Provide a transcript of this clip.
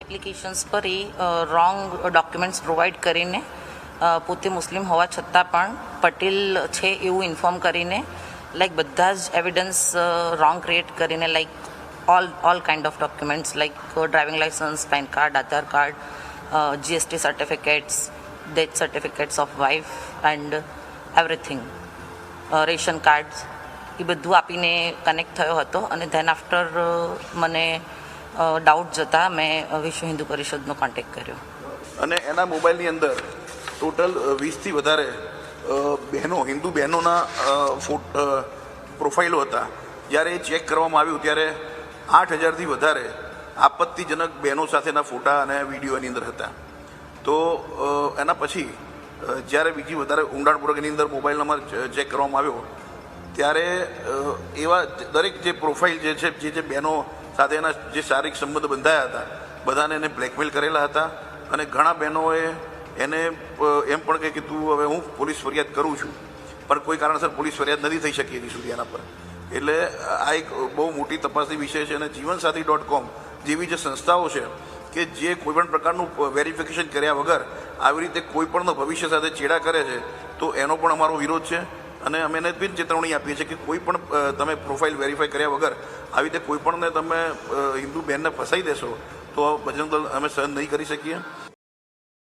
Applications પર એ wrong documents provide કરીને પોતે મુસ્લિમ હોવા છતાં પણ પટેલ છે એવું ઇન્ફોર્મ કરીને લાઈક બધા જ એવિડન્સ રોંગ ક્રિએટ કરીને like all kind of documents like driving licence, PAN card, Aadhaar card, GST certificates, death certificates of wife and everything, ration cards, એ બધું આપીને કનેક્ટ થયો હતો. અને ધેન આફ્ટર મને ડાઉટ જતાં મેં વિશ્વ હિન્દુ પરિષદનો કોન્ટેક્ટ કર્યો અને એના મોબાઈલની અંદર ટોટલ 20થી વધારે બહેનો, હિન્દુ બહેનોના પ્રોફાઇલો હતા. જ્યારે એ ચેક કરવામાં આવ્યું ત્યારે 8,000થી વધારે આપત્તિજનક બહેનો સાથેના ફોટા અને વિડીયો એની અંદર હતા. તો એના પછી જ્યારે બીજી વધારે ઊંડાણપૂર્વક એની અંદર મોબાઈલ નંબર ચેક કરવામાં આવ્યો ત્યારે એવા દરેક જે પ્રોફાઇલ જે છે જે બહેનો સાથેના જે શારીરિક સંબંધ બંધાયા હતા બધાને એને બ્લેકમેલ કરેલા હતા. અને ઘણા બહેનોએ એને એમ પણ કહે કે તું હવે હું પોલીસ ફરિયાદ કરું છું, પણ કોઈ કારણસર પોલીસ ફરિયાદ નથી થઈ શકી હજી સુધી એના પર. એટલે આ એક બહુ મોટી તપાસની વિષય છે. અને જીવનસાથી.com જેવી જે સંસ્થાઓ છે કે જે કોઈપણ પ્રકારનું વેરિફિકેશન કર્યા વગર આવી રીતે કોઈપણનો ભવિષ્ય સાથે ચેડા કરે છે તો એનો પણ અમારો વિરોધ છે. અને અમે એને બી ચેતવણી આપીએ છીએ કે કોઈ પણ તમે પ્રોફાઇલ વેરીફાઈ કર્યા વગર આવી રીતે કોઈ પણને તમે હિન્દુ બહેનને ફસાઈ દેશો તો બજરંગ દળ અમે સહન નહીં કરી શકીએ.